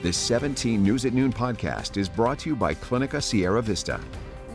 This 17 News at Noon podcast is brought to you by Clinica Sierra Vista.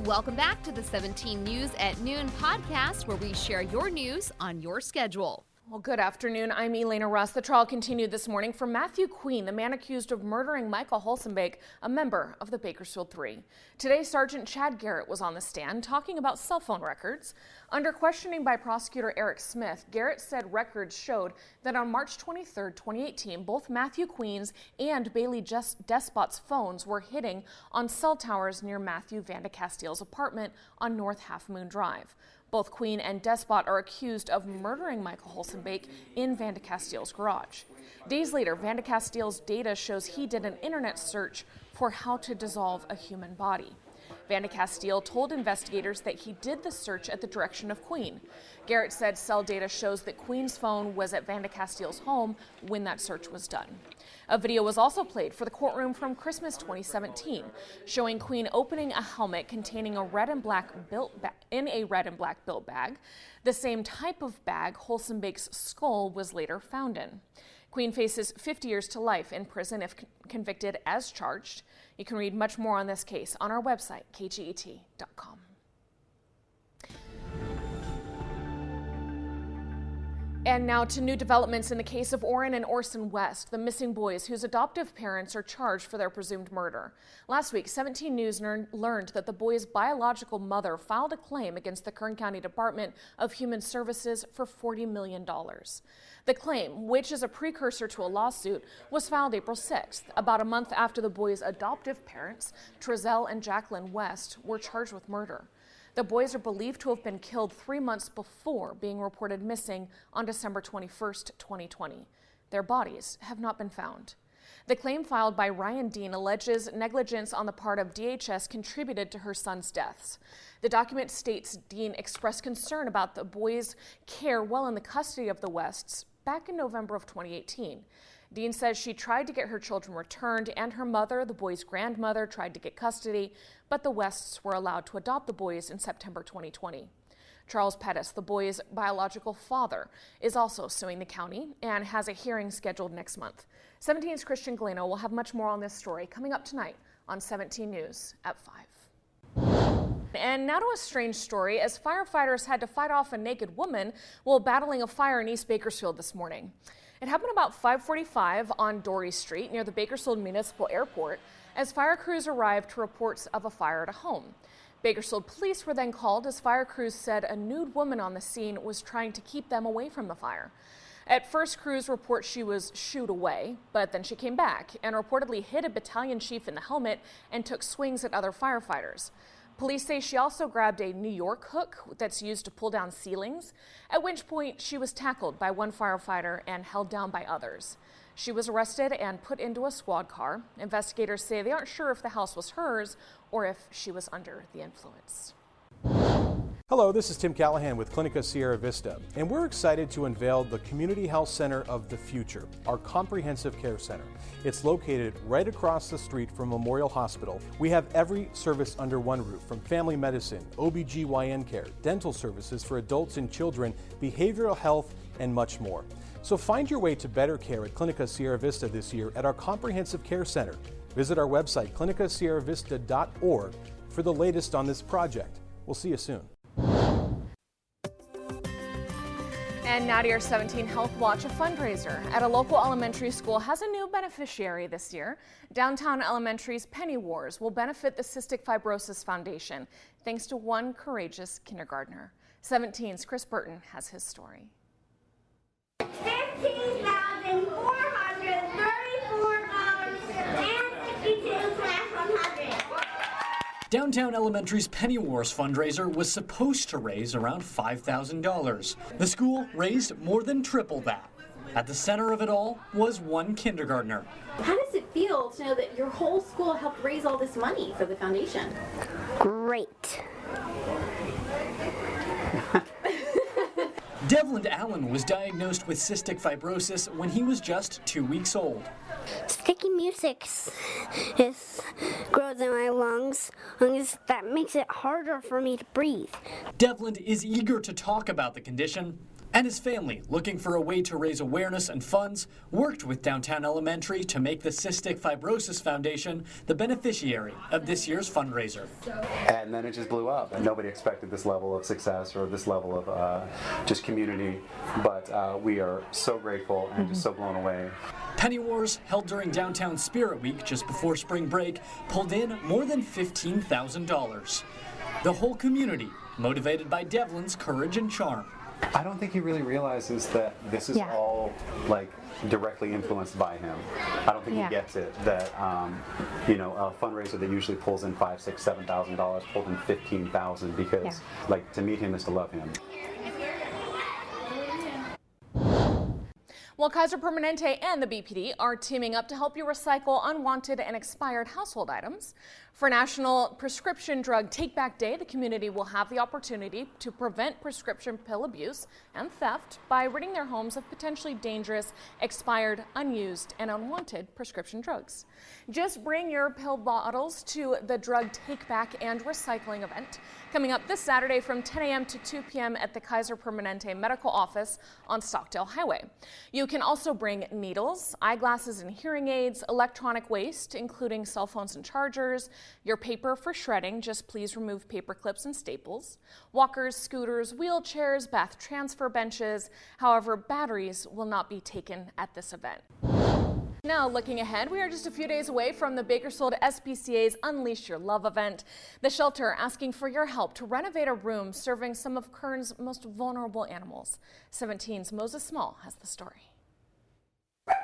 Welcome back to the 17 News at Noon podcast, where we share your news on your schedule. Well, good afternoon. I'm Elena Russ. The trial continued this morning for Matthew Queen, the man accused of murdering Michael Holsenbeek, a member of the Bakersfield Three. Today, Sergeant Chad Garrett was on the stand talking about cell phone records. Under questioning by prosecutor Erik Smith, Garrett said records showed that on March 23, 2018, both Matthew Queen's and Bailey Despot's phones were hitting on cell towers near Matthew Vandecasteel's apartment on North Half Moon Drive. Both Queen and Despot are accused of murdering Michael Holsenbeek in Vandecasteel's garage. Days later, Vandecasteel's data shows he did an internet search for how to dissolve a human body. Vandecasteel told investigators that he did the search at the direction of Queen. Garrett said cell data shows that Queen's phone was at Vandecasteel's home when that search was done. A video was also played for the courtroom from Christmas 2017, showing Queen opening a helmet containing a red and black built bag, the same type of bag Holsenbeek's skull was later found in. Queen faces 50 years to life in prison if convicted as charged. You can read much more on this case on our website, kget.com. And now to new developments in the case of Orion and Orson West, the missing boys whose adoptive parents are charged for their presumed murder. Last week, 17 News learned that the boys' biological mother filed a claim against the Kern County Department of Human Services for $40 million. The claim, which is a precursor to a lawsuit, was filed April 6th, about a month after the boys' adoptive parents, Trezell and Jacqueline West, were charged with murder. The boys are believed to have been killed 3 months before being reported missing on December 21st, 2020. Their bodies have not been found. The claim filed by Ryan Dean alleges negligence on the part of DHS contributed to her son's deaths. The document states Dean expressed concern about the boys' care while in the custody of the Wests back in November of 2018. Dean says she tried to get her children returned, and her mother, the boys' grandmother, tried to get custody, but the Wests were allowed to adopt the boys in September 2020. Charles Pettis, the boys' biological father, is also suing the county and has a hearing scheduled next month. 17's Christian Galeno will have much more on this story coming up tonight on 17 News at 5. And now to a strange story, as firefighters had to fight off a naked woman while battling a fire in East Bakersfield this morning. It happened about 5:45 on Dorey Street near the Bakersfield Municipal Airport as fire crews arrived to reports of a fire at a home. Bakersfield police were then called as fire crews said a nude woman on the scene was trying to keep them away from the fire. At first, crews report she was shooed away, but then she came back and reportedly hit a battalion chief in the helmet and took swings at other firefighters. Police say she also grabbed a New York hook that's used to pull down ceilings, at which point she was tackled by one firefighter and held down by others. She was arrested and put into a squad car. Investigators say they aren't sure if the house was hers or if she was under the influence. Hello, this is Tim Callahan with Clinica Sierra Vista, and we're excited to unveil the Community Health Center of the Future, our comprehensive care center. It's located right across the street from Memorial Hospital. We have every service under one roof, from family medicine, OBGYN care, dental services for adults and children, behavioral health, and much more. So find your way to better care at Clinica Sierra Vista this year at our comprehensive care center. Visit our website, clinicasierravista.org, for the latest on this project. We'll see you soon. And now to your 17 Health Watch, a fundraiser at a local elementary school has a new beneficiary this year. Downtown Elementary's Penny Wars will benefit the Cystic Fibrosis Foundation, thanks to one courageous kindergartner. 17's Chris Burton has his story. Downtown Elementary's Penny Wars fundraiser was supposed to raise around $5,000. The school raised more than triple that. At the center of it all was one kindergartner. How does it feel to know that your whole school helped raise all this money for the foundation? Great. Devlin Allen was diagnosed with cystic fibrosis when he was just 2 weeks old. Sticky music grows in my lungs. That makes it harder for me to breathe. Devlin is eager to talk about the condition and his family, looking for a way to raise awareness and funds, worked with Downtown Elementary to make the Cystic Fibrosis Foundation the beneficiary of this year's fundraiser. And then it just blew up, and nobody expected this level of success or this level of just community, but we are so grateful and just so blown away. Penny Wars, held during Downtown Spirit Week just before spring break, pulled in more than $15,000. The whole community motivated by Devlin's courage and charm. I don't think he really realizes that this is all like directly influenced by him. I don't think he gets it that you know, a fundraiser that usually pulls in $5,000, $6,000, $7,000 pulled in $15,000 because like to meet him is to love him. Well, Kaiser Permanente and the BPD are teaming up to help you recycle unwanted and expired household items. For National Prescription Drug Take-Back Day, the community will have the opportunity to prevent prescription pill abuse and theft by ridding their homes of potentially dangerous, expired, unused, and unwanted prescription drugs. Just bring your pill bottles to the Drug Take-Back and Recycling event coming up this Saturday from 10 a.m. to 2 p.m. at the Kaiser Permanente Medical Office on Stockdale Highway. You can also bring needles, eyeglasses and hearing aids, electronic waste, including cell phones and chargers, your paper for shredding, just please remove paper clips and staples, walkers, scooters, wheelchairs, bath transfer benches. However, batteries will not be taken at this event. Now, looking ahead, we are just a few days away from the Bakersfield SPCA's Unleash Your Love event. The shelter asking for your help to renovate a room serving some of Kern's most vulnerable animals. 17's Moses Small has the story.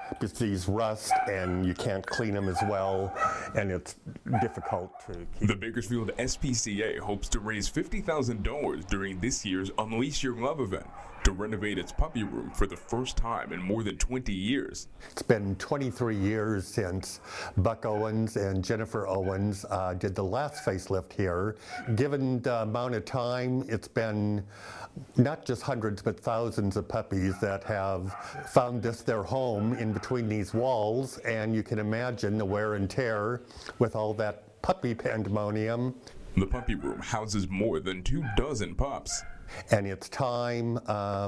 Because these rust and you can't clean them as well, and it's difficult to keep. The Bakersfield SPCA hopes to raise $50,000 during this year's Unleash Your Love event to renovate its puppy room for the first time in more than 20 years. It's been 23 years since Buck Owens and Jennifer Owens did the last facelift here. Given the amount of time, it's been not just hundreds but thousands of puppies that have found this their home in between these walls, and you can imagine the wear and tear with all that puppy pandemonium. The puppy room houses more than 24 pups. And it's time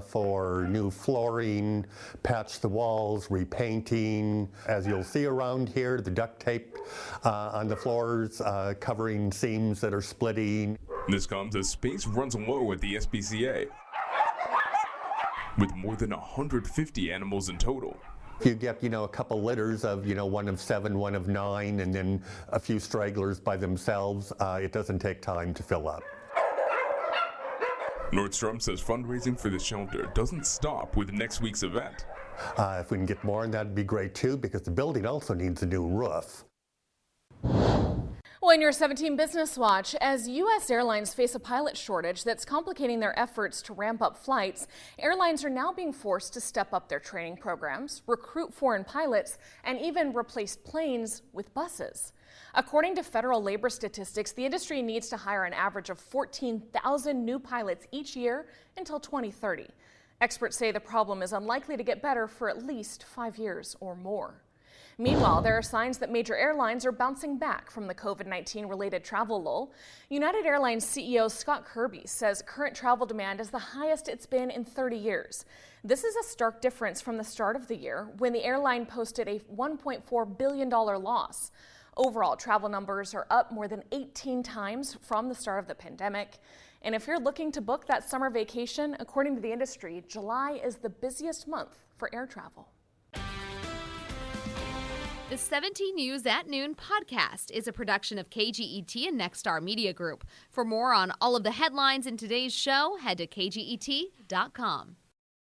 for new flooring, patch the walls, repainting. As you'll see around here, the duct tape on the floors covering seams that are splitting. This comes as space runs low at the SPCA, with more than 150 animals in total. You get, a couple litters of, one of 7, one of 9, and then a few stragglers by themselves. It doesn't take time to fill up. Nordstrom says fundraising for the shelter doesn't stop with next week's event. If we can get more, that'd be great too, because the building also needs a new roof. Well, in your 17 Business Watch, as U.S. airlines face a pilot shortage that's complicating their efforts to ramp up flights, airlines are now being forced to step up their training programs, recruit foreign pilots, and even replace planes with buses. According to federal labor statistics, the industry needs to hire an average of 14,000 new pilots each year until 2030. Experts say the problem is unlikely to get better for at least 5 years or more. Meanwhile, there are signs that major airlines are bouncing back from the COVID-19 related travel lull. United Airlines CEO Scott Kirby says current travel demand is the highest it's been in 30 years. This is a stark difference from the start of the year, when the airline posted a $1.4 billion loss. Overall, travel numbers are up more than 18 times from the start of the pandemic. And if you're looking to book that summer vacation, according to the industry, July is the busiest month for air travel. The 17 News at Noon podcast is a production of KGET and Nexstar Media Group. For more on all of the headlines in today's show, head to kget.com.